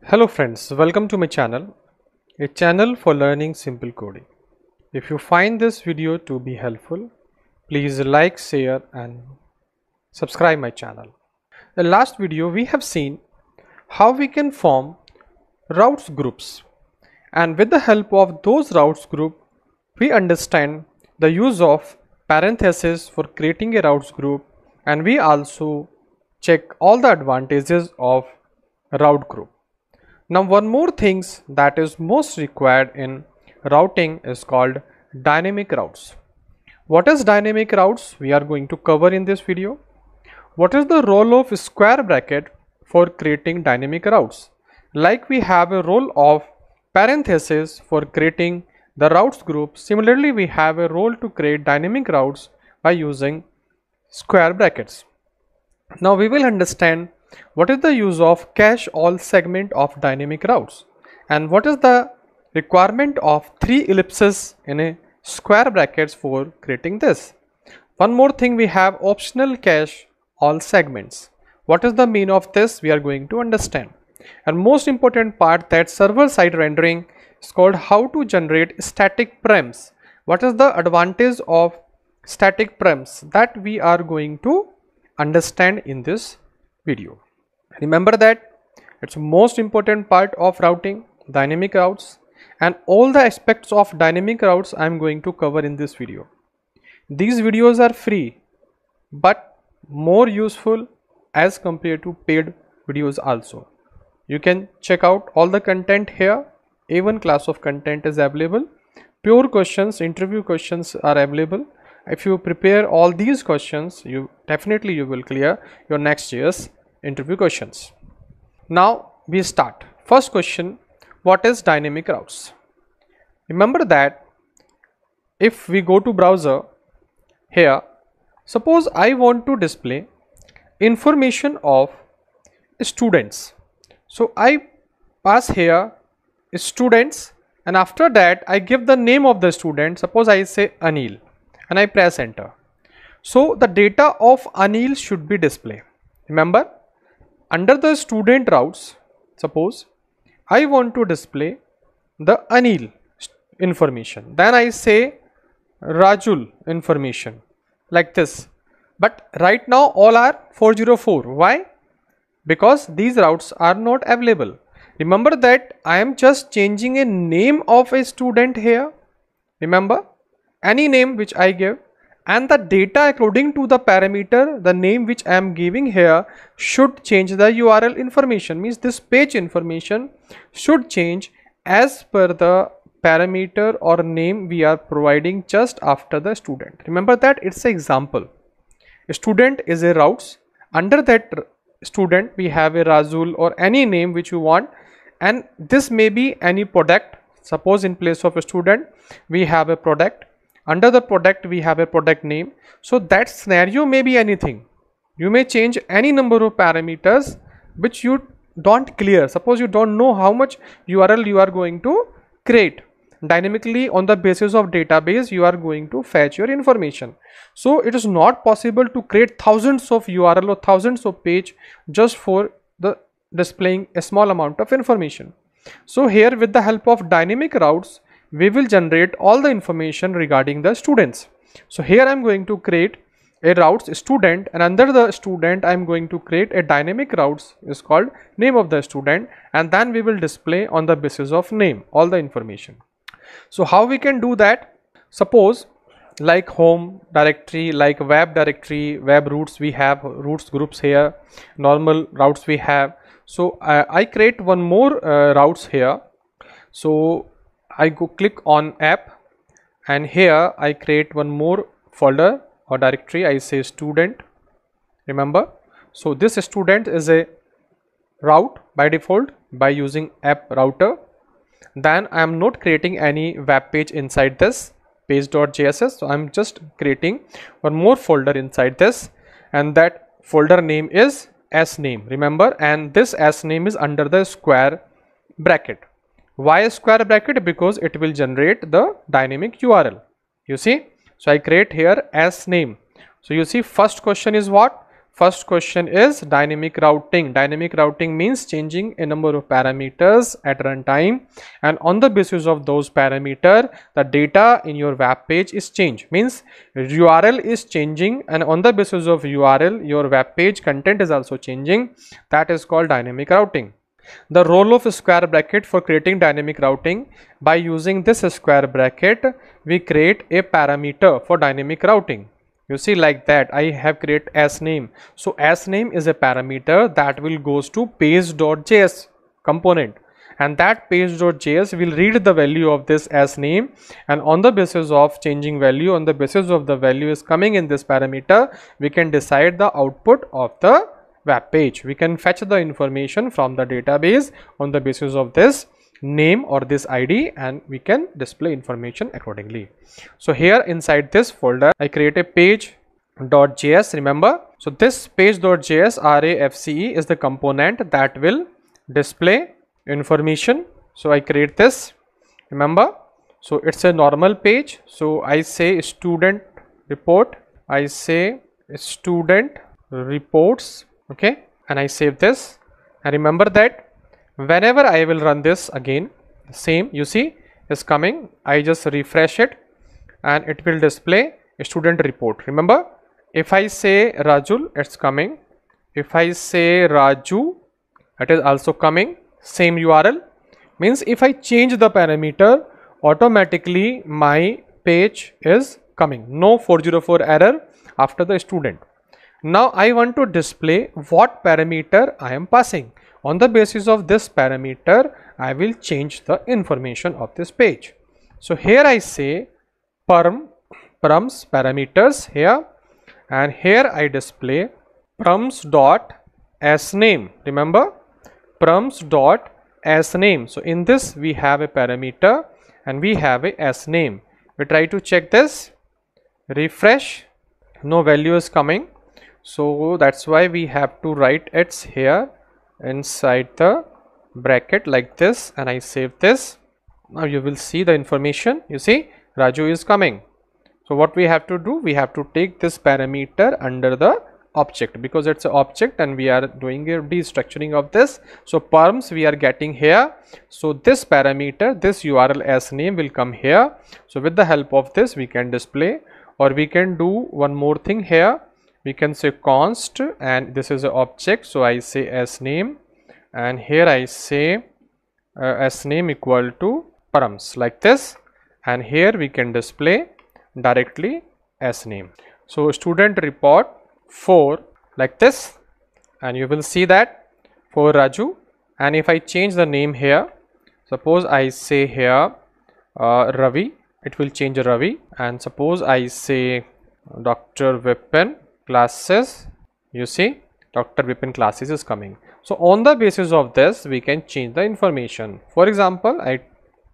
Hello friends, welcome to my channel, a channel for learning simple coding. If you find this video to be helpful, please like, share and subscribe my channel. In the last video we have seen how we can form routes groups, and with the help of those routes group we understand the use of parentheses for creating a routes group, and we also check all the advantages of route group. Now one more things that is most required in routing is called dynamic routes. What is dynamic routes? We are going to cover in this video. What is the role of square bracket for creating dynamic routes? Like we have a role of parenthesis for creating the routes group, similarly we have a role to create dynamic routes by using square brackets. Now we will understand what is the use of catch all segment of dynamic routes and what is the requirement of 3 ellipses in a square brackets for creating this. One more thing, we have optional catch all segments. What is the mean of this? We are going to understand. And most important part, that server side rendering is called how to generate static params. What is the advantage of static params? That we are going to understand in this video. Remember that it's most important part of routing, dynamic routes, and all the aspects of dynamic routes I am going to cover in this video. These videos are free but more useful as compared to paid videos also. You can check out all the content here. A1 class of content is available. Pure questions, interview questions are available. If you prepare all these questions, you will clear your next.js interview questions. Now we start. First question, what is dynamic routes? Remember that if we go to browser here, suppose I want to display information of students. So I pass here students, and after that I give the name of the student. Suppose I say Anil and I press enter. So the data of Anil should be displayed. Remember, under the student routes, suppose I want to display the Anil information, then I say Rajul information like this. But right now all are 404. Why? Because these routes are not available. Remember that I am just changing a name of a student here. Remember, any name which I give, and the data according to the parameter, the name which I am giving here should change the URL information. Means this page information should change as per the parameter or name we are providing just after the student. Remember that it's an example. A student is a routes. Under that student we have a Razul or any name which you want, and this may be any product. Suppose in place of a student we have a product. Under the product we have a product name. So that scenario may be anything. You may change any number of parameters which you don't clear. Suppose you don't know how much URL you are going to create. Dynamically on the basis of database you are going to fetch your information. So it is not possible to create thousands of URL or thousands of page just for the displaying a small amount of information. So here with the help of dynamic routes we will generate all the information regarding the students. So here I am going to create a routes student, and under the student I am going to create a dynamic routes is called name of the student, and then we will display on the basis of name all the information. So how we can do that? Suppose like home directory, like web directory, web routes, we have routes groups here, normal routes we have. So I create one more routes here. So I go click on app, and here I create one more folder or directory. I say student. Remember, so this student is a route by default by using app router. Then I am not creating any web page inside this page.js. So I am just creating one more folder inside this, and that folder name is s name. Remember, and this s name is under the square bracket. Why square bracket? Because it will generate the dynamic URL. You see, so I create here as name. So you see, first question is what? First question is dynamic routing. Dynamic routing means changing a number of parameters at runtime, and on the basis of those parameters, the data in your web page is changed. Means URL is changing, and on the basis of URL, your web page content is also changing. That is called dynamic routing. The role of square bracket for creating dynamic routing: by using this square bracket, we create a parameter for dynamic routing. You see, like that I have created as name. So as name is a parameter that will goes to page.js component, and that page.js will read the value of this as name, and on the basis of changing value, on the basis of the value is coming in this parameter, we can decide the output of the web page. We can fetch the information from the database on the basis of this name or this ID, and we can display information accordingly. So here inside this folder I create a page.js, remember. So this page.js RAFCE is the component that will display information. So I create this, remember. So it's a normal page, so I say student report, I say student reports, okay, and I save this. And remember that whenever I will run this again, same you see is coming, I just refresh it and it will display a student report. Remember, if I say Rajul, it's coming. If I say Raju, it is also coming, same URL. Means if I change the parameter, automatically my page is coming, no 404 error after the student. Now I want to display what parameter I am passing. On the basis of this parameter, I will change the information of this page. So here I say params parameters here, and here I display params dot as name. Remember, params dot as name. So in this we have a parameter and we have a as name. We try to check this, refresh, no value is coming. So that's why we have to write it's here inside the bracket like this, and I save this. Now you will see the information. You see Raju is coming. So what we have to do, we have to take this parameter under the object, because it's an object and we are doing a destructuring of this. So params we are getting here. So this parameter, this URL as name will come here. So with the help of this we can display, or we can do one more thing here. We can say const, and this is an object, so I say as name, and here I say as name equal to params like this, and here we can display directly as name. So student report 4 like this, and you will see that for Raju. And if I change the name here, suppose I say here Ravi, it will change Ravi, and suppose I say Dr. Vipin classes, you see Dr. Vipin classes is coming. So on the basis of this we can change the information. For example, I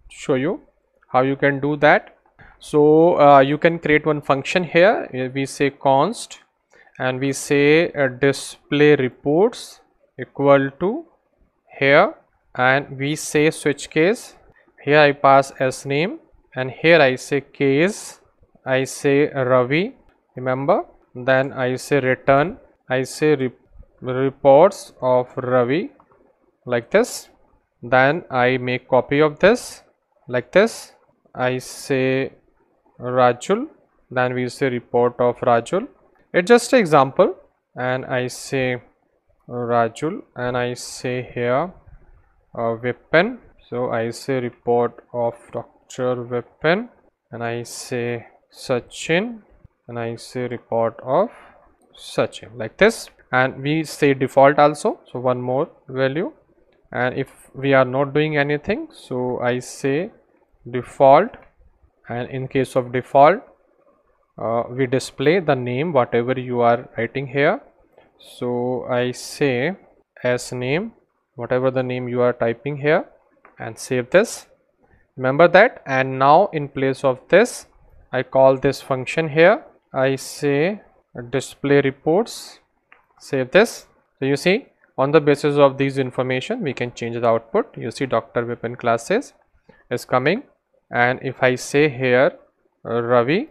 show you how you can do that. So you can create one function here. We say const, and we say display reports equal to here, and we say switch case. Here I pass as name, and here I say case, I say Ravi, remember. Then I say return, I say reports of Ravi like this. Then I make copy of this like this. I say Rajul, then we say report of Rajul. It's just an example, and I say Rajul, and I say here Vipin. So I say report of Dr. Vipin, and I say Sachin, and I say report of Sachin like this. And we say default also, so one more value. And if we are not doing anything, so I say default, and in case of default we display the name whatever you are writing here. So I say as name, whatever the name you are typing here, and save this, remember that. And now in place of this I call this function here, I say display reports, save this. So you see, on the basis of these information we can change the output. You see Dr. Vipin classes is coming, and if I say here Ravi,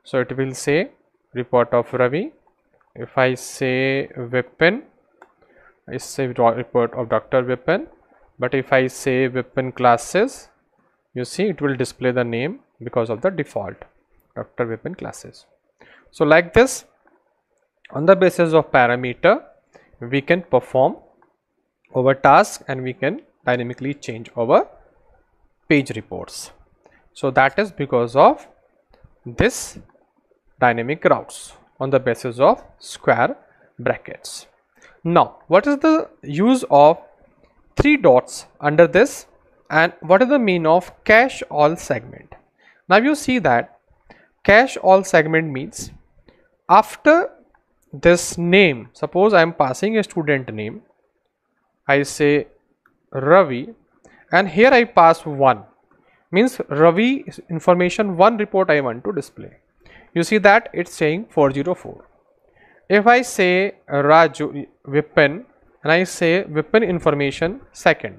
so it will say report of Ravi. if I say Vipin, I say report of Dr. Vipin, but if I say Vipin classes, you see it will display the name because of the default Dr. Vipin classes. So like this, on the basis of parameter, we can perform our task and we can dynamically change our page reports. So that is because of this dynamic routes on the basis of square brackets. Now, what is the use of 3 dots under this, and what is the mean of cache all segment? Now you see that cache all segment means after this name, suppose I am passing a student name, I say Ravi, and here I pass 1, means Ravi information 1 report I want to display. You see that it's saying 404. If I say Raju Vipin and I say Vipin information second,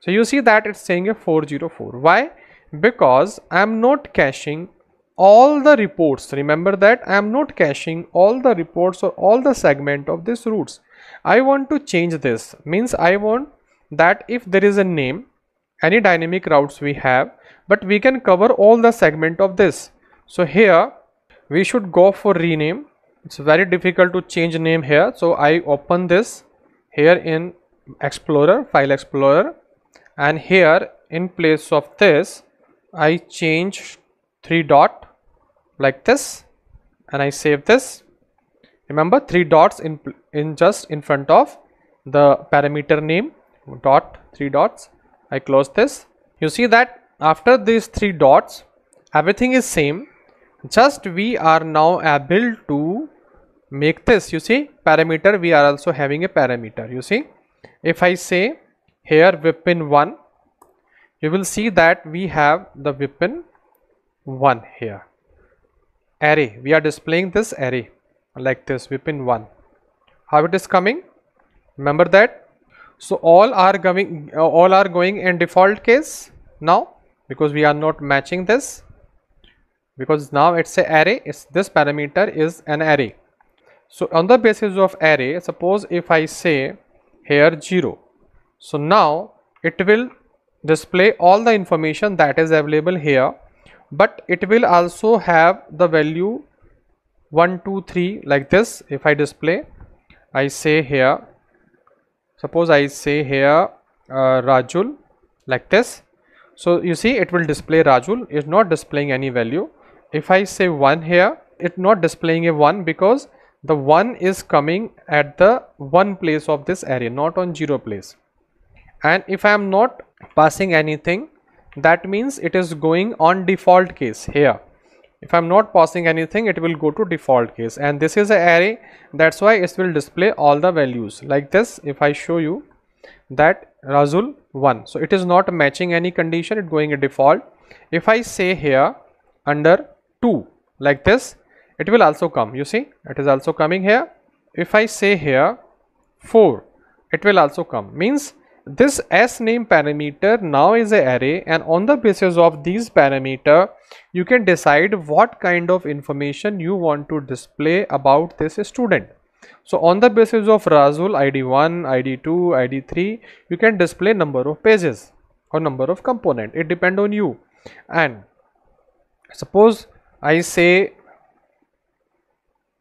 so you see that it's saying a 404. Why? Because I am not caching all the reports. Remember that I am not caching all the reports or all the segment of this routes. I want to change this, means I want that if there is a name, any dynamic routes we have, but we can cover all the segment of this. So here we should go for rename. It's very difficult to change name here, so I open this here in Explorer, File Explorer, and here in place of this I change 3 dot like this and I save this. Remember 3 dots in just in front of the parameter name, dot 3 dots. I close this. You see that after these 3 dots everything is same, just we are now able to make this, you see, parameter. We are also having a parameter. You see, if I say here Vipin 1, you will see that we have the Vipin 1 here. Array, we are displaying this array like this, Vipin 1. How it is coming? Remember that. So all are going in default case now, because we are not matching this, because now it's a array. It's this parameter is an array. So on the basis of array, suppose if I say here 0, so now it will display all the information that is available here, but it will also have the value 1 2 3 like this. If I display, I say here, suppose I say here Rajul like this, so you see it will display Rajul, is not displaying any value. If I say 1 here, it's not displaying a 1 because the 1 is coming at the 1 place of this array, not on 0 place. And if I am not passing anything, that means it is going on default case here. If I am not passing anything, it will go to default case, and this is an array, that's why it will display all the values like this. If I show you that Razul 1, so it is not matching any condition, it going a default. If I say here under 2 like this, it will also come. You see, it is also coming here. If I say here 4, it will also come. Means this s name parameter now is an array, and on the basis of these parameter you can decide what kind of information you want to display about this student. So on the basis of Razul ID1, ID2, ID3, you can display number of pages or number of component. It depends on you. And suppose I say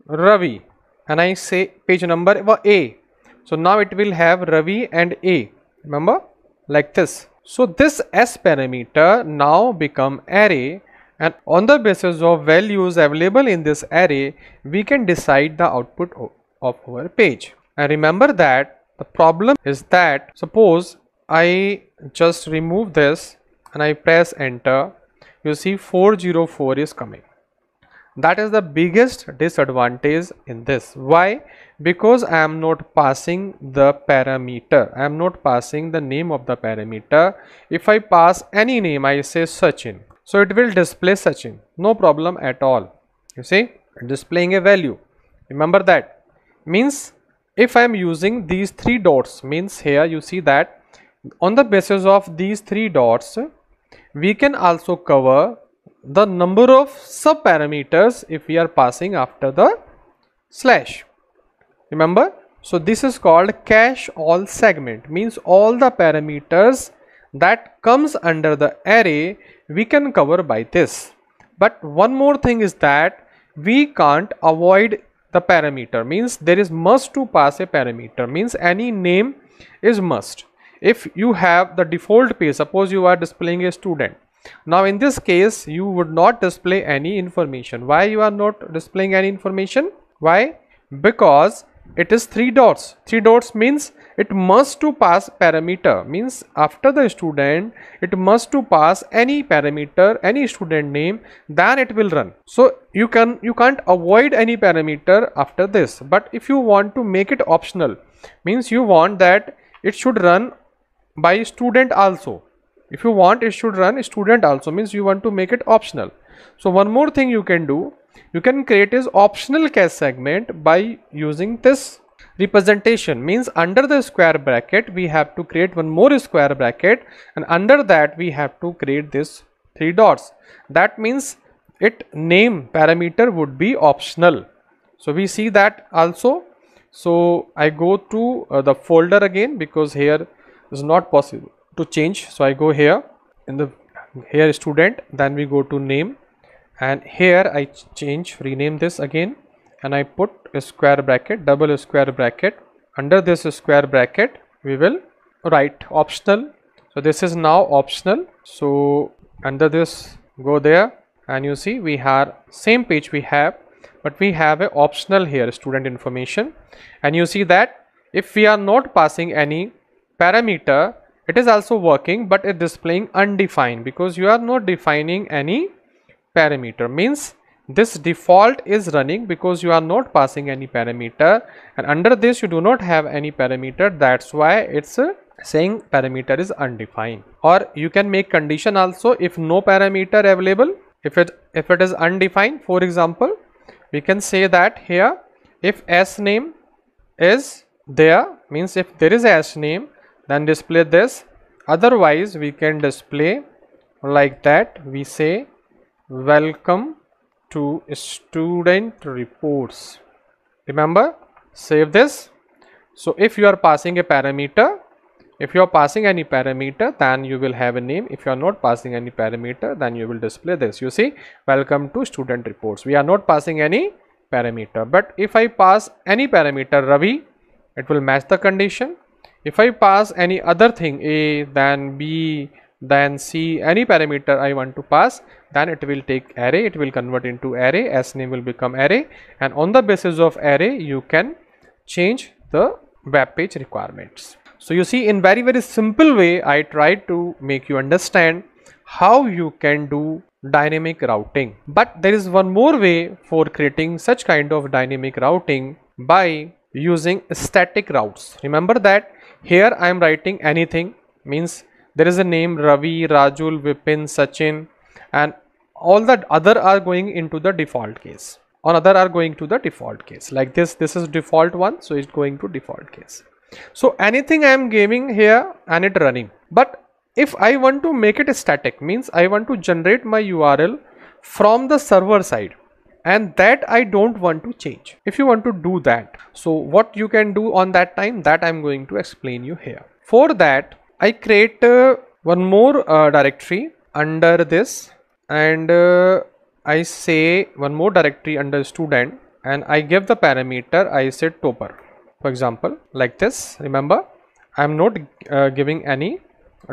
Ravi and I say page number A, so now it will have Ravi and A, remember, like this. So this s parameter now become array, and on the basis of values available in this array we can decide the output of our page. And remember that the problem is that suppose I just remove this and I press enter, you see 404 is coming. That is the biggest disadvantage in this. Why? Because I am not passing the parameter, I am not passing the name of the parameter. If I pass any name, I say Sachin, so it will display Sachin, no problem at all. You see, displaying a value. Remember that. Means if I am using these 3 dots, means here you see that on the basis of these 3 dots we can also cover the number of sub parameters if we are passing after the slash. Remember, so this is called cache all segment, means all the parameters that comes under the array we can cover by this. But one more thing is that we can't avoid the parameter, means there is must to pass a parameter, means any name is must. If you have the default page, suppose you are displaying a student, now in this case you would not display any information. Why you are not displaying any information? Why? Because it is 3 dots. 3 dots means it must to pass parameter, means after the student it must to pass any parameter, any student name, then it will run. So you can't avoid any parameter after this. But if you want to make it optional, means you want that it should run by student also. If you want it should run student also, means you want to make it optional. So one more thing you can do, you can create is optional cache segment by using this representation, means under the square bracket we have to create one more square bracket, and under that we have to create this 3 dots. That means it name parameter would be optional. So we see that also. So I go to the folder again, because here is not possible to change. So I go here in the here student, then we go to name, and here I rename this again, and I put a square bracket, double square bracket. Under this square bracket we will write optional. So this is now optional. So under this go there, and you see we have same page we have, but we have a optional here student information. And you see that if we are not passing any parameter, it is also working, but it displaying undefined, because you are not defining any parameter, means this default is running because you are not passing any parameter, and under this you do not have any parameter. That's why it's saying parameter is undefined. Or you can make condition also, if no parameter available, if it is undefined. For example, we can say that here if s name is there, means if there is a s name, then display this. Otherwise we can display like that, we say welcome to student reports. Remember, save this. So if you are passing a parameter, if you are passing any parameter, then you will have a name. If you are not passing any parameter, then you will display this. You see, welcome to student reports. We are not passing any parameter. But if I pass any parameter Ravi, it will match the condition. If I pass any other thing, A, then B, then C, any parameter I want to pass, then it will take array, it will convert into array, s name will become array, and on the basis of array you can change the web page requirements. So you see, in very simple way I tried to make you understand how you can do dynamic routing. But there is one more way for creating such kind of dynamic routing, by using static routes. Remember that here I am writing anything, means there is a name Ravi, Rajul, Vipin, Sachin, and all that other are going into the default case, or other are going to the default case. Like this is default one, so it's going to default case. So anything I am giving here and it running. But if I want to make it static, means I want to generate my URL from the server side, and that I don't want to change. If you want to do that, so what you can do on that time, that I'm going to explain you here. For that I create one more directory under this, and I say one more directory under student, and I give the parameter, I say topper, for example, like this. Remember, I am not giving any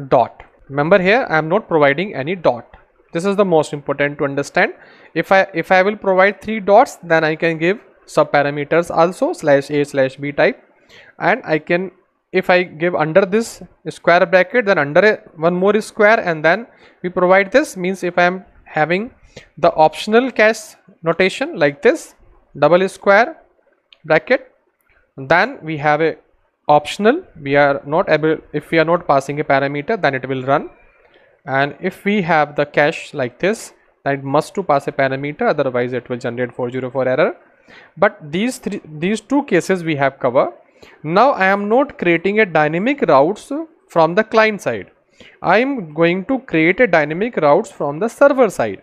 dot. Remember, here I am not providing any dot. This is the most important to understand. If I will provide 3 dots, then I can give sub parameters also /a/b type, and I can, if I give under this square bracket, then under one more square, and then we provide this, means if I am having the optional cache notation like this, double square bracket, then we have a optional. We are not able, if we are not passing a parameter, then it will run. And if we have the cache like this, then it must to pass a parameter, otherwise it will generate 404 error. But these two cases we have covered. Now I am not creating a dynamic routes from the client side. I am going to create a dynamic routes from the server side.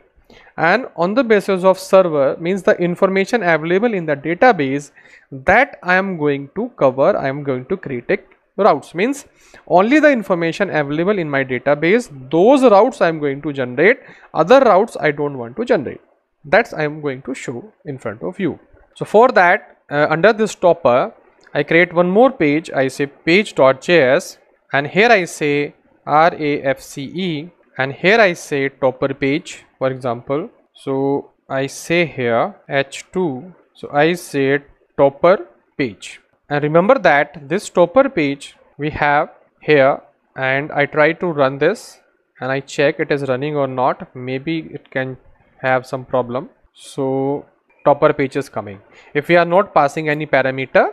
and on the basis of server means the information available in the database that I am going to cover, I am going to create a routes, means only the information available in my database, those routes I am going to generate, other routes I don't want to generate. That's I am going to show in front of you. So for that, under this topper, I create one more page. I say page.js, and here I say RAFCE, and here I say topper page, for example. So I say here H2, so I say topper page, and remember that this topper page we have here, and I try to run this and I check it is running or not. Maybe it can have some problem. So topper page is coming. If we are not passing any parameter,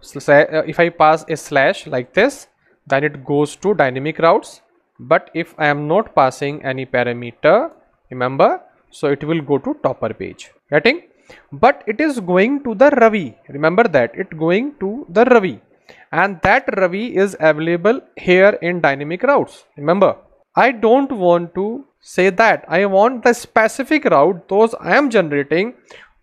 if I pass a slash like this, then it goes to dynamic routes. But if I am not passing any parameter, remember, so it will go to topper page. Getting? But it is going to the Ravi. Remember that it going to the Ravi, and that Ravi is available here in dynamic routes. Remember, I don't want to say that. I want the specific route, those I am generating,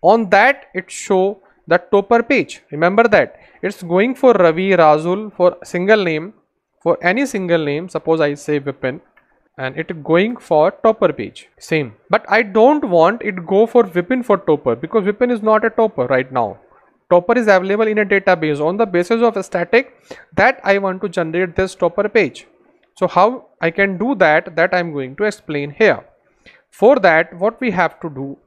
on that it show the topper page. Remember that it's going for Ravi, Razul, for single name, for any single name. Suppose I say Vipin, and it going for topper page, same. But I don't want it go for Vipin for topper, because Vipin is not a topper right now. Topper is available in a database. On the basis of a static, that I want to generate this topper page. So how I can do that, that I am going to explain here. For that, what we have to do,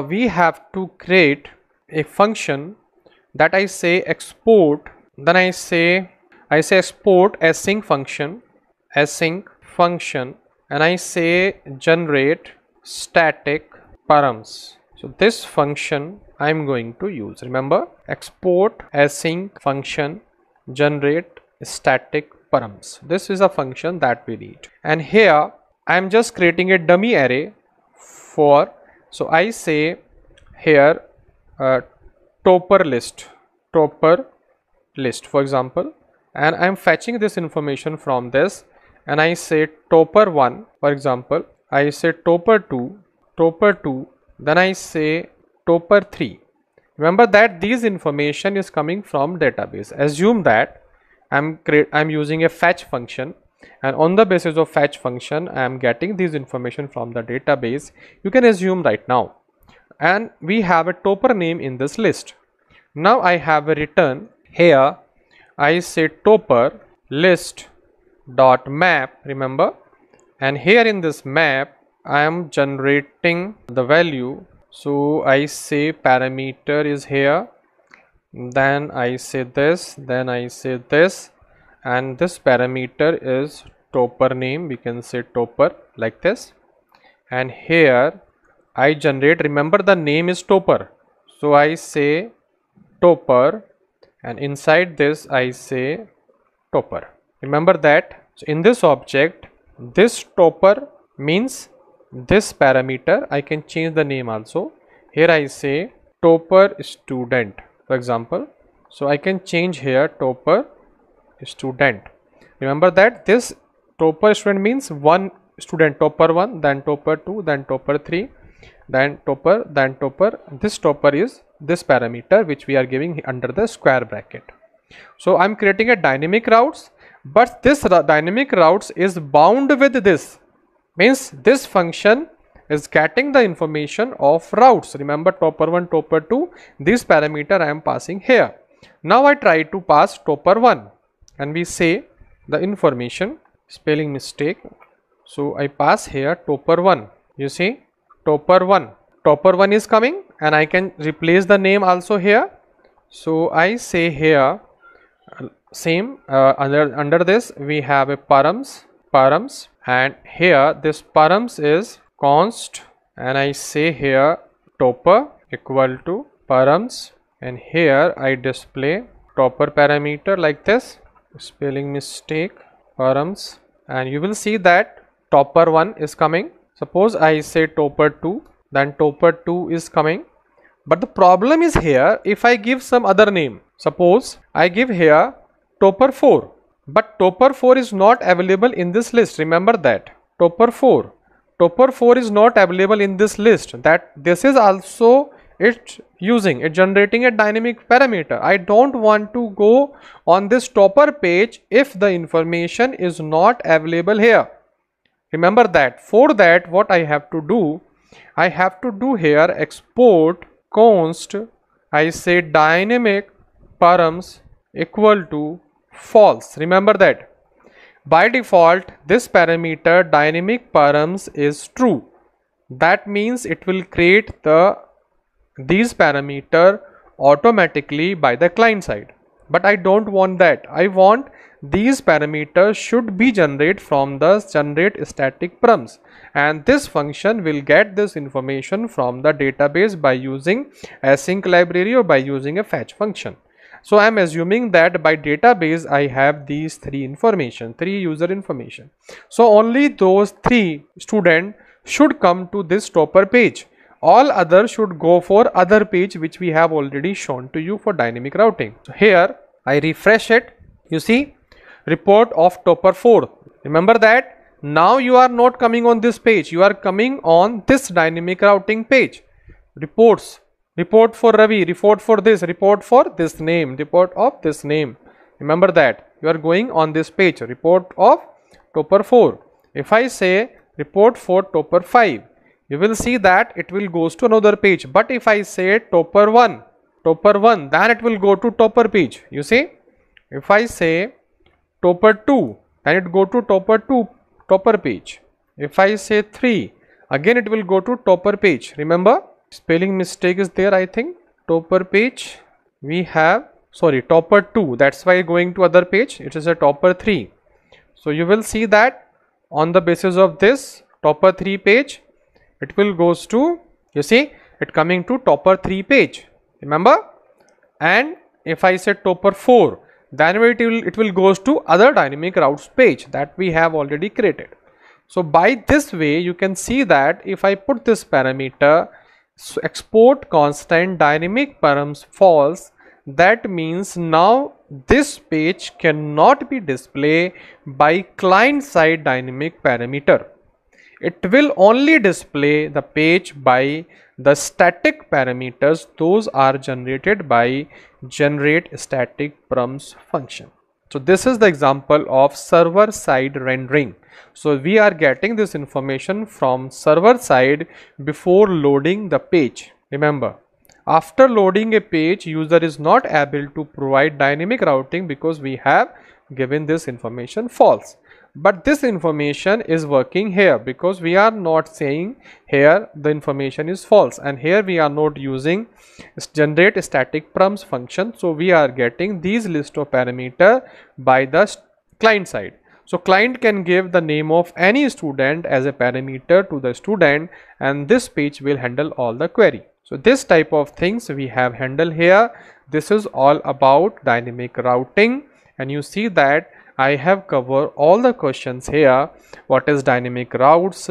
we have to create a function that I say export, then I say export async function, and I say generate static params. So this function I am going to use. Remember, export async function generate static params. This is a function that we need, and here I am just creating a dummy array for. So I say here topper list for example, and I am fetching this information from this, and I say topper 1, for example, I say topper 2, then I say topper 3. Remember that these information is coming from database. Assume that I'm using a fetch function, and on the basis of fetch function I am getting these information from the database. You can assume right now, and we have a topper name in this list. Now I have a return here. I say topper list dot map, remember, and here in this map I am generating the value. So I say parameter is here, then I say this, then I say this, and this parameter is topper name. We can say topper like this, and here I generate, remember the name is topper, so I say topper, and inside this I say topper. Remember that. So in this object, this topper means this parameter. I can change the name also. Here I say topper student, for example. So I can change here topper student. Remember that this topper student means one student, topper 1, then topper 2, then topper 3, then topper, then topper. This topper is this parameter which we are giving under the square bracket. So I'm creating a dynamic routes, but this dynamic routes is bound with this, means this function is getting the information of routes. Remember topper 1, topper 2, this parameter I am passing here. Now I try to pass topper 1, and we say the information, spelling mistake. So I pass here topper 1. You see topper 1 is coming, and I can replace the name also here. So I say here same, under this we have a params, and here this params is const, and I say here topper equal to params, and here I display topper parameter like this, spelling mistake, params, and you will see that topper 1 is coming. Suppose I say topper 2, then topper 2 is coming. But the problem is here, if I give some other name, suppose I give here topper 4, but topper 4 is not available in this list. Remember that topper 4, topper 4 is not available in this list, that this is also it generating a dynamic parameter. I don't want to go on this topper page if the information is not available here. Remember that. For that, what I have to do, here export const, I say dynamic params equal to false. Remember that. By default, this parameter dynamic params is true. That means it will create these parameter automatically by the client side. But I don't want that. I want these parameters should be generated from the generateStaticParams, and this function will get this information from the database by using async library or by using a fetch function. So I am assuming that by database I have these three user information. So only those 3 students should come to this topper page. All others should go for other page which we have already shown to you for dynamic routing. So here I refresh it. You see report of topper 4. Remember that now you are not coming on this page, you are coming on this dynamic routing page. Reports, report for Ravi, report for this, report for this name, report of this name. Remember that you are going on this page, report of topper 4. If I say report for topper 5, you will see that it will goes to another page. But if I say topper 1, then it will go to topper page. You see, if I say topper 2, then it go to topper page. If I say 3, again it will go to topper page. Remember, spelling mistake is there, I think. Topper page we have, sorry, topper 2, that's why going to other page, it is a topper 3. So you will see that on the basis of this topper 3 page, it will goes to, you see, it coming to topper 3 page. Remember, and if I say topper 4, then it will goes to other dynamic routes page that we have already created. So by this way you can see that if I put this parameter, so export constant dynamic params false, that means now this page cannot be displayed by client side dynamic parameter. It will only display the page by the static parameters. Those are generated by generateStaticParams function. So this is the example of server side rendering. So we are getting this information from server side before loading the page. Remember, after loading a page, user is not able to provide dynamic routing because we have given this information false. But this information is working here because we are not saying here the information is false, and here we are not using generateStaticParams function. So we are getting these list of parameter by the client side. So client can give the name of any student as a parameter to the student, and this page will handle all the query. So this type of things we have handled here. This is all about dynamic routing, and you see that I have covered all the questions here. What is dynamic routes?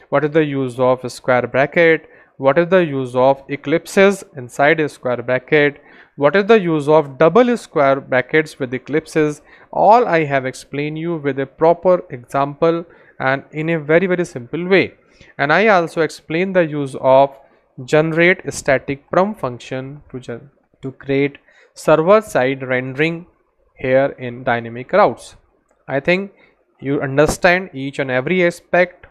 What is the use of a square bracket? What is the use of ellipses inside a square bracket? What is the use of double square brackets with ellipses? All I have explained you with a proper example and in a very simple way. And I also explained the use of generateStaticParam function to create server side rendering here in dynamic routes. I think you understand each and every aspect.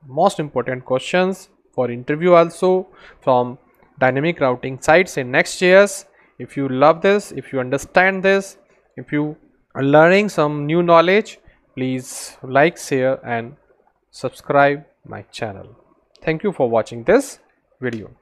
Most important questions for interview also from dynamic routing sites in Next.js. If you love this, if you understand this, if you are learning some new knowledge, please like, share and subscribe my channel. Thank you for watching this video.